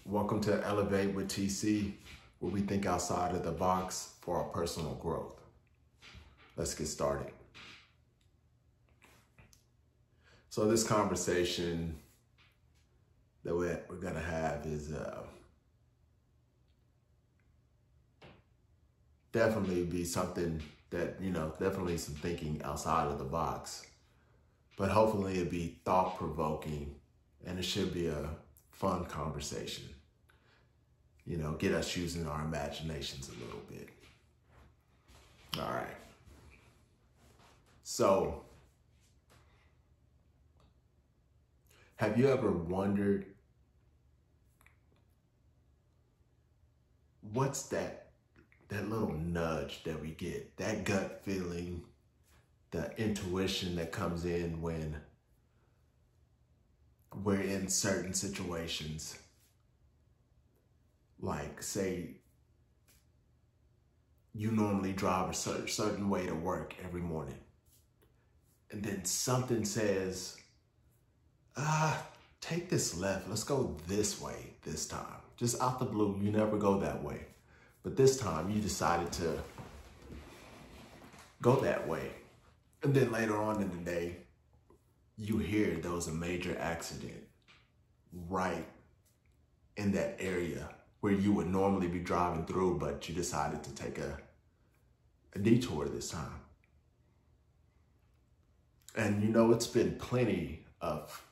Welcome to Elevate with TC, where we think outside of the box for our personal growth. Let's get started. So this conversation that we're gonna have is definitely be something that, definitely some thinking outside of the box, but hopefully it'll be thought-provoking and it should be a fun conversation. Get us using our imaginations a little bit. All right. So, have you ever wondered what's that little nudge that we get, that gut feeling, the intuition that comes in when we're in certain situations? Like, say, you normally drive a certain way to work every morning, and then something says, take this left, let's go this way this time. Just out the blue, you never go that way. But this time you decided to go that way. And then later on in the day, you hear there was a major accident right in that area where you would normally be driving through, but you decided to take a detour this time. And it's been plenty of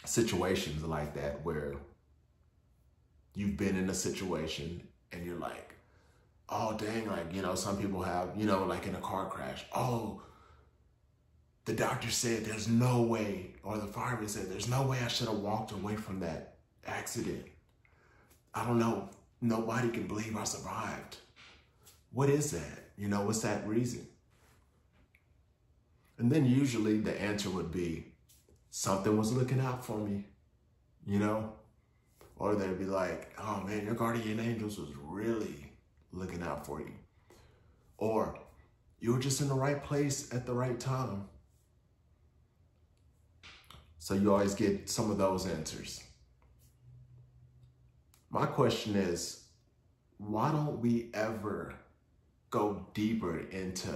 situations like that where you've been in a situation and you're like, oh dang, like, some people have, like in a car crash, oh, the doctor said there's no way, or the fireman said there's no way I should have walked away from that accident. I don't know, nobody can believe I survived. What is that? What's that reason? And then usually the answer would be, something was looking out for me, Or they'd be like, oh man, your guardian angels was really looking out for you. Or you were just in the right place at the right time. So you always get some of those answers. My question is, why don't we ever go deeper into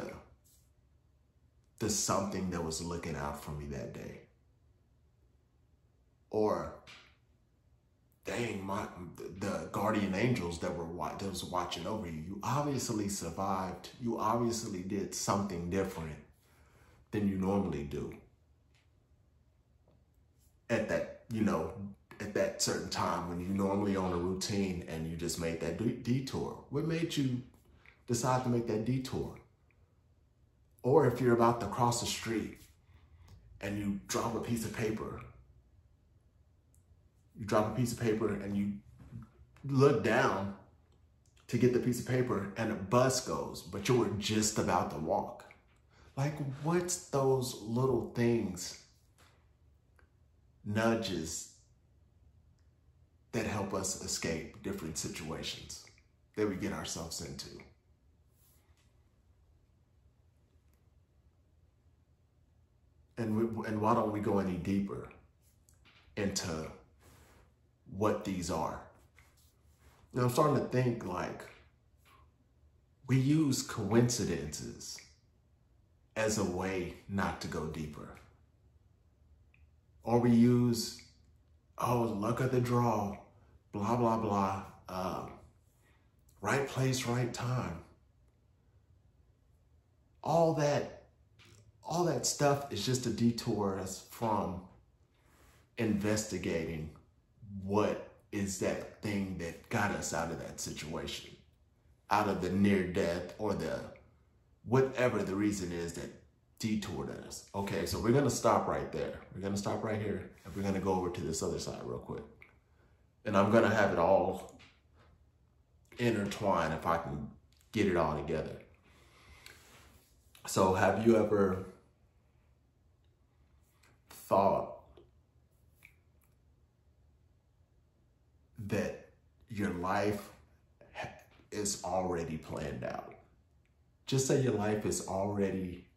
the something that was looking out for me that day? Or, dang, the guardian angels that was watching over you, you obviously survived. You obviously did something different than you normally do at that certain time when you normally on a routine and you just made that detour. What made you decide to make that detour? Or if you're about to cross the street and you drop a piece of paper, and you look down to get the piece of paper and a bus goes, but you were just about to walk. Like, what's those little things, nudges, that help us escape different situations that we get ourselves into? And why don't we go any deeper into what these are? I'm starting to think like we use coincidences as a way not to go deeper. Or we use, luck of the draw, blah, blah, blah, right place, right time. All that stuff is just a detour us from investigating what is that thing that got us out of that situation, out of the near death or the whatever the reason is that detoured us. Okay, so we're gonna stop right there. We're gonna stop right here and we're gonna go over to this other side real quick. And I'm gonna have it all intertwined if I can get it all together. So have you ever thought that your life is already planned out? Just say your life is already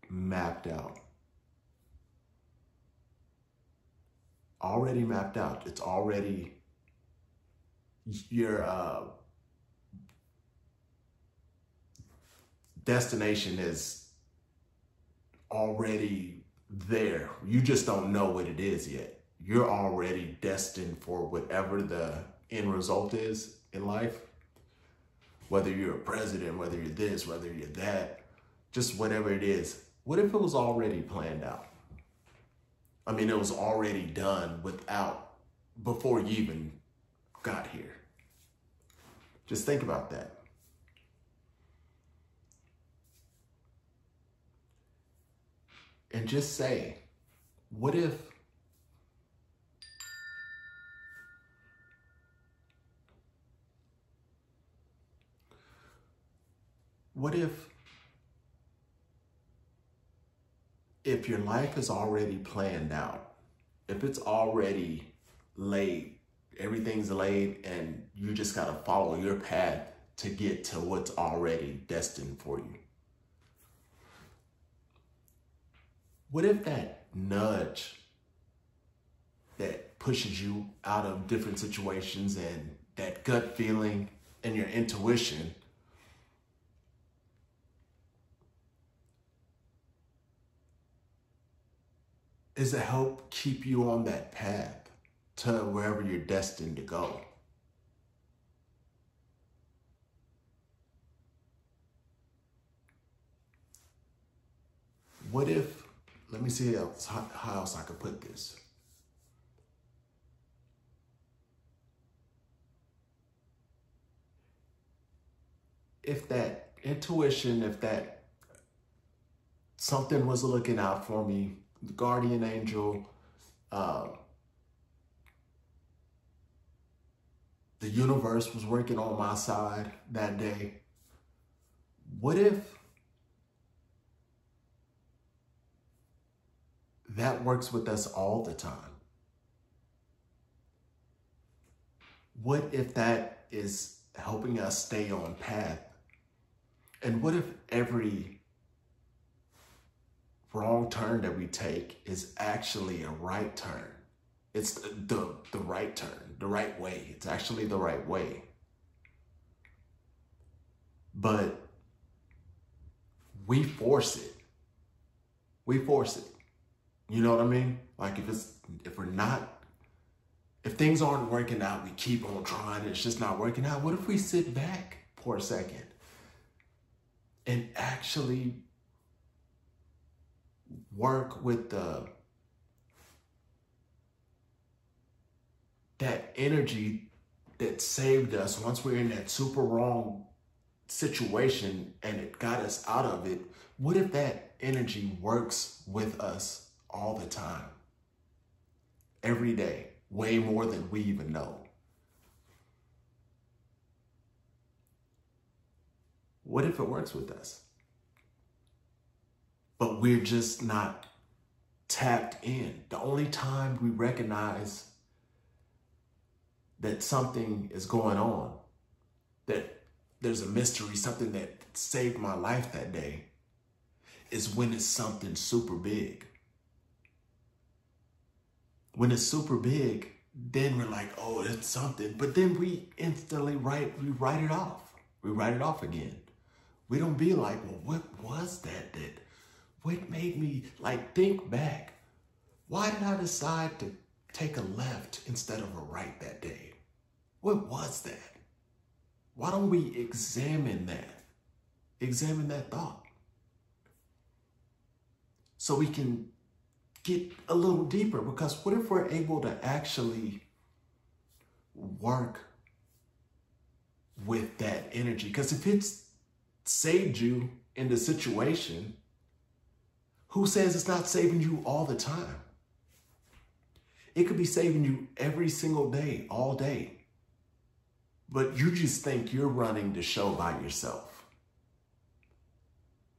mapped out. It's already your destination is already there. You just don't know what it is yet. You're already destined for whatever the end result is in life. Whether you're a president, whether you're this, whether you're that, just whatever it is. What if it was already planned out? I mean, it was already done before you even got here. Just think about that. And just say, what if if your life is already planned out, if it's already laid, everything's laid, and you just got to follow your path to get to what's already destined for you? What if that nudge that pushes you out of different situations and that gut feeling and your intuition is to help keep you on that path to wherever you're destined to go? What if, let me see how else I could put this. If that intuition, if that something was looking out for me, the guardian angel, the universe was working on my side that day, what if that works with us all the time? What if that is helping us stay on path? And what if every wrong turn that we take is actually a right turn? It's the right turn, the right way. It's actually the right way. But we force it. We force it. You know what I mean? Like if things aren't working out, we keep on trying and it's just not working out. What if we sit back for a second and actually work with that energy that saved us once we're in that super wrong situation and it got us out of it? What if that energy works with us all the time, every day, way more than we even know? What if it works with us, but we're just not tapped in? The only time we recognize that something is going on, that there's a mystery, something that saved my life that day, is when it's something super big. When it's super big, then we're like, oh, it's something. But then we instantly write it off. We write it off again. We don't be like, well, what was that? What made me, like, think back? Why did I decide to take a left instead of a right that day? What was that? Why don't we examine that? Examine that thought, so we can get a little deeper. Because what if we're able to actually work with that energy? Because if it's saved you in the situation, who says it's not saving you all the time? It could be saving you every single day, all day. But you just think you're running the show by yourself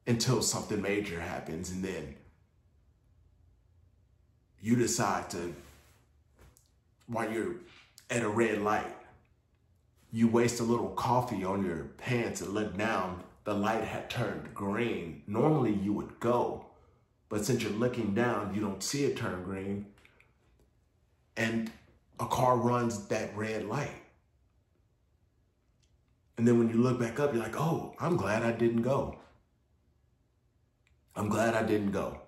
until something major happens, and then you decide to, while you're at a red light, you waste a little coffee on your pants and look down, the light had turned green. Normally you would go, but since you're looking down, you don't see it turn green, and a car runs that red light. And then when you look back up, you're like, oh, I'm glad I didn't go. I'm glad I didn't go.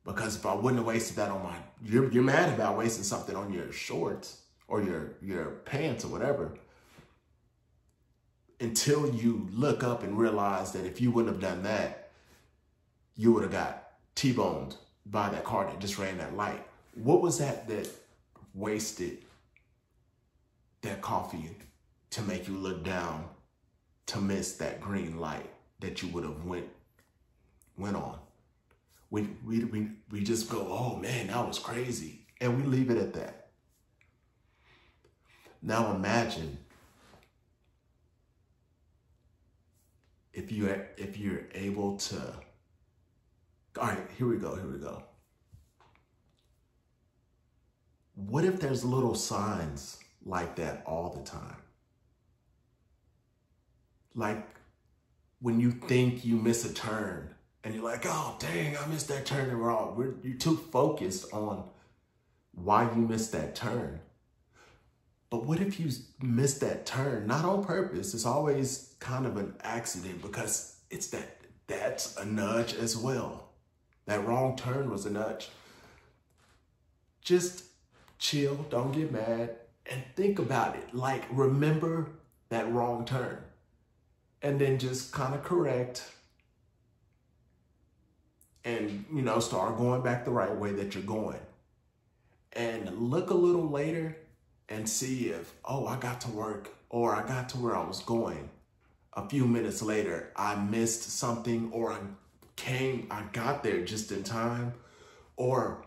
Because if I wouldn't have wasted that on you're mad about wasting something on your shorts or your pants or whatever, until you look up and realize that if you wouldn't have done that, you would have got T-boned by that car that just ran that light. What was that wasted that coffee to make you look down to miss that green light that you would have went on? We just go, oh man, that was crazy. And we leave it at that. Now imagine if you're able to, all right, here we go. What if there's little signs like that all the time? Like when you think you miss a turn and you're like, oh, dang, I missed that turn. You're too focused on why you missed that turn. But what if you missed that turn, not on purpose? It's always kind of an accident because that's a nudge as well. That wrong turn was a nudge. Just chill, don't get mad, and think about it. Like, remember that wrong turn. And then just kind of correct and, start going back the right way that you're going. And look a little later and see if, oh, I got to work or I got to where I was going. A few minutes later, I missed something, or I got there just in time, or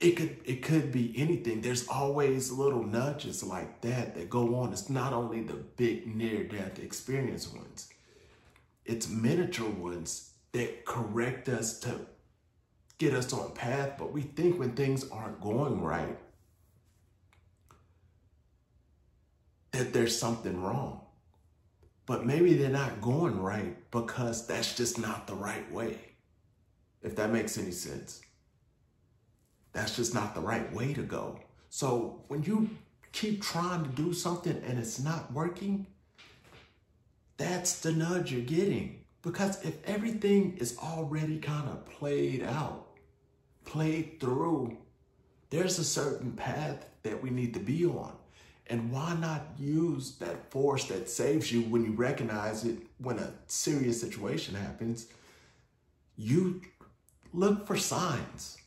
it could be anything. There's always little nudges like that go on. It's not only the big near-death experience ones. It's miniature ones that correct us to get us on path, but we think when things aren't going right, that there's something wrong. But maybe they're not going right because that's just not the right way. If that makes any sense. That's just not the right way to go. So when you keep trying to do something and it's not working, that's the nudge you're getting. Because if everything is already kind of played out, played through, there's a certain path that we need to be on. And why not use that force that saves you when you recognize it, when a serious situation happens? You look for signs.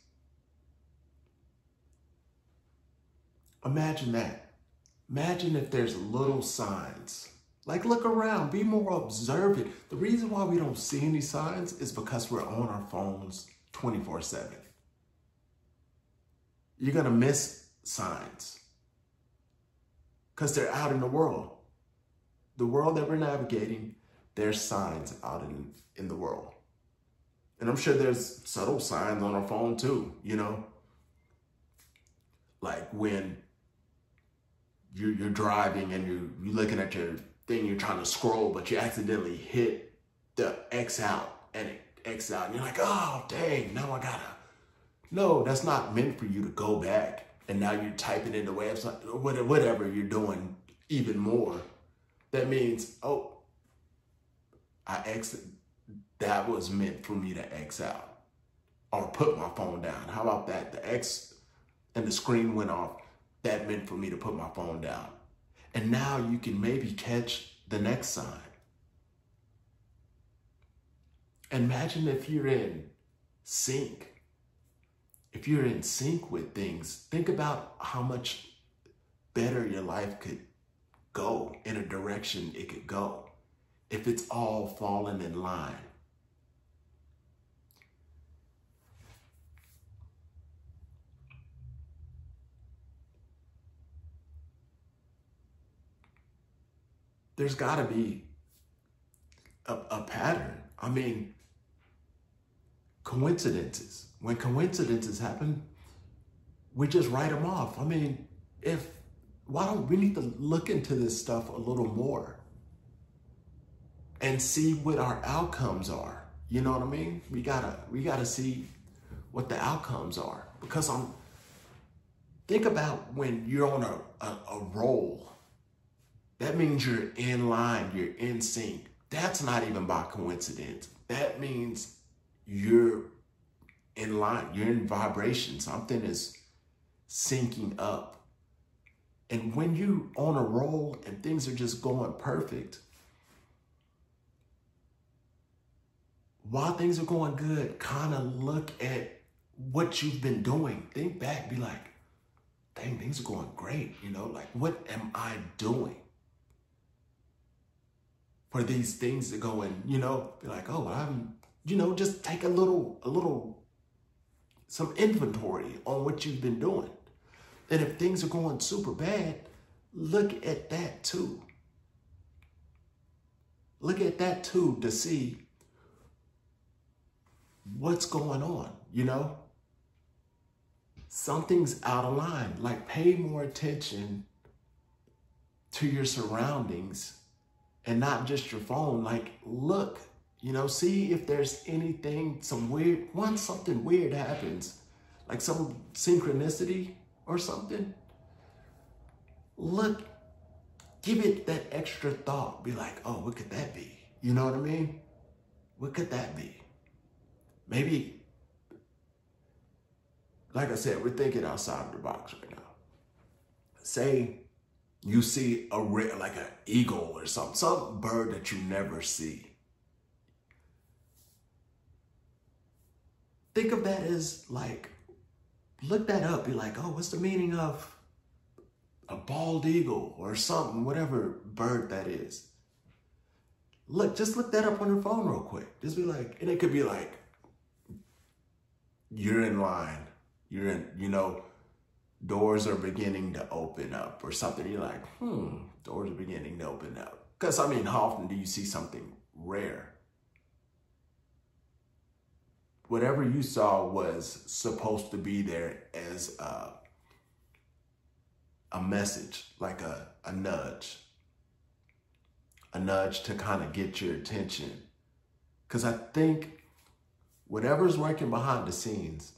Imagine that. Imagine if there's little signs. Like, look around, be more observant. The reason why we don't see any signs is because we're on our phones 24/7. You're gonna miss signs because they're out in the world. The world that we're navigating, there's signs out in the world. And I'm sure there's subtle signs on our phone too, Like when you're driving and you're looking at your thing, you're trying to scroll, but you accidentally hit the X out and it X out. And you're like, oh, dang, now I gotta. No, that's not meant for you to go back. And now you're typing in the website, whatever you're doing even more. That means, oh, I exit. That was meant for me to X out or put my phone down. How about that? The X and the screen went off. That meant for me to put my phone down. And now you can maybe catch the next sign. Imagine if you're in sync. If you're in sync with things, think about how much better your life could go, in a direction it could go, if it's all falling in line. There's got to be a pattern. I mean, coincidences. When coincidences happen, we just write them off. I mean, why don't we need to look into this stuff a little more and see what our outcomes are? You know what I mean? We gotta see what the outcomes are, because think about when you're on a roll That means you're in line, you're in sync. That's not even by coincidence. That means you're in line, you're in vibration. Something is syncing up. And when you on a roll and things are just going perfect, while things are going good, kind of look at what you've been doing. Think back, be like, dang, things are going great. You know, like, what am I doing for these things to go and, you know, be like, oh, you know, just take some inventory on what you've been doing. And if things are going super bad, look at that too. Look at that too to see what's going on, you know? Something's out of line. Like, pay more attention to your surroundings and not just your phone. Like, look, you know, see if there's anything, something weird happens, like some synchronicity or something. Look, give it that extra thought. Be like, oh, what could that be? You know what I mean? What could that be? Maybe, like I said, we're thinking outside of the box right now. Say you see like an eagle or something, some bird that you never see. Think of that as like, look that up. Be like, oh, what's the meaning of a bald eagle or something, whatever bird that is. Look, just look that up on your phone real quick. Just be like, and it could be like, you're in line, you're in, you know, doors are beginning to open up or something. You're like, doors are beginning to open up. Because, I mean, how often do you see something rare? Whatever you saw was supposed to be there as a message, like a nudge to kind of get your attention. Because I think whatever's working behind the scenes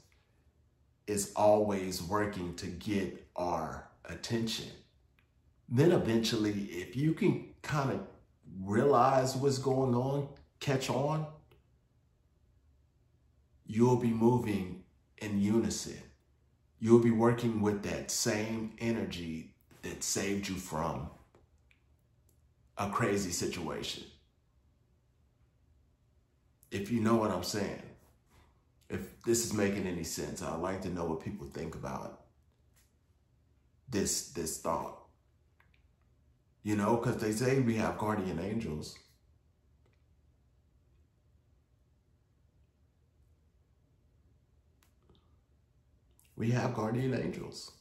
is always working to get our attention. Then eventually, if you can kind of realize what's going on, catch on, you'll be moving in unison. You'll be working with that same energy that saved you from a crazy situation. If you know what I'm saying. If this is making any sense, I'd like to know what people think about this thought. You know, because they say we have guardian angels. We have guardian angels.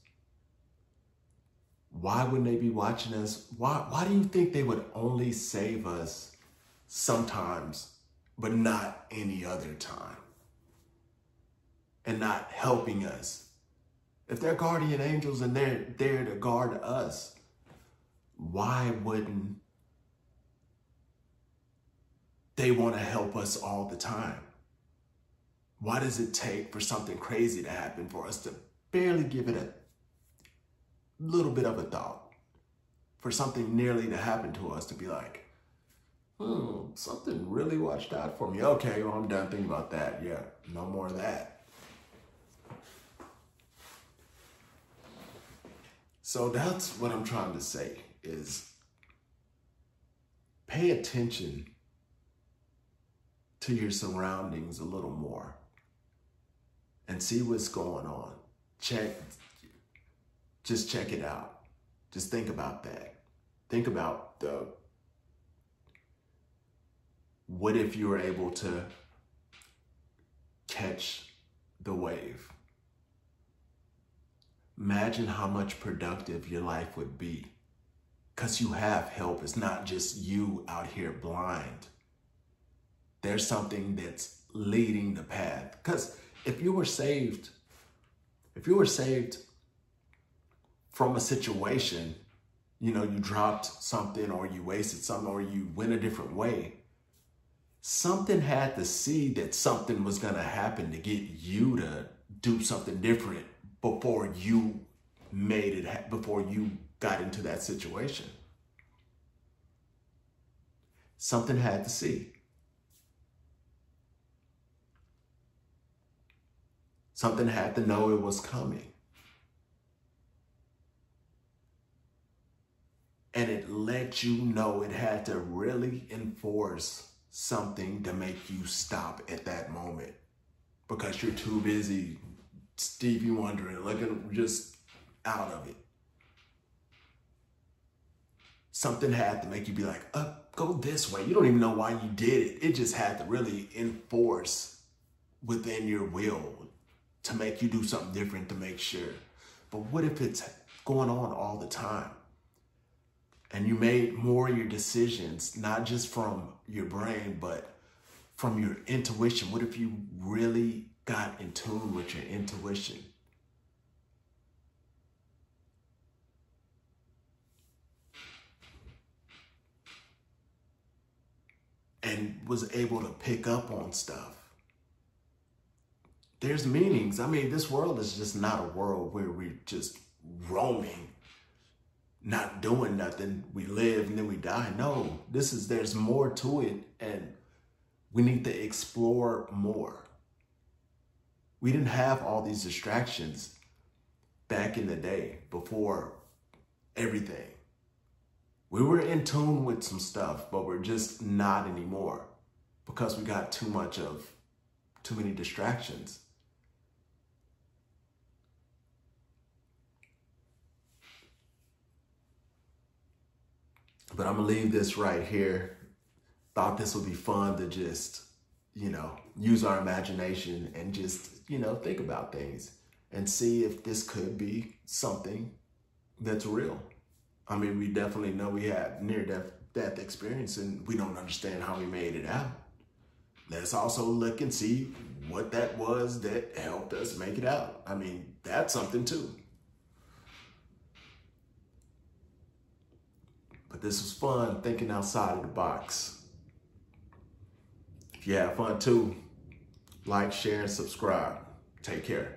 Why wouldn't they be watching us? Why do you think they would only save us sometimes, but not any other time? And not helping us? If they're guardian angels and they're there to guard us, why wouldn't they want to help us all the time? Why does it take for something crazy to happen for us to barely give it a little bit of a thought? For something nearly to happen to us to be like, something really watched out for me. Okay, well, I'm done thinking about that. Yeah, no more of that. So that's what I'm trying to say is pay attention to your surroundings a little more and see what's going on. Just check it out. Just think about that. Think about what if you were able to catch the wave? Imagine how much productive your life would be because you have help. It's not just you out here blind. There's something that's leading the path. Because if you were saved from a situation, you know, you dropped something or you wasted something or you went a different way, something had to see that something was going to happen to get you to do something different before you before you got into that situation. Something had to see. Something had to know it was coming. And it let you know it had to really enforce something to make you stop at that moment. Because you're too busy, Stevie wondering, looking just out of it. Something had to make you be like, go this way. You don't even know why you did it. It just had to really enforce within your will to make you do something different to make sure. But what if it's going on all the time? And you made more of your decisions, not just from your brain, but from your intuition. What if you really got in tune with your intuition? And was able to pick up on stuff. There's meanings. I mean, this world is just not a world where we're just roaming, not doing nothing. We live and then we die. No, there's more to it, and we need to explore more. We didn't have all these distractions back in the day before everything. We were in tune with some stuff, but we're just not anymore because we got too many distractions. But I'm gonna leave this right here. Thought this would be fun to just, use our imagination and just, think about things and see if this could be something that's real. I mean, we definitely know we had near-death experience and we don't understand how we made it out. Let's also look and see what that was that helped us make it out. I mean, that's something too. But this was fun, thinking outside of the box. If you have fun too, like, share, and subscribe. Take care.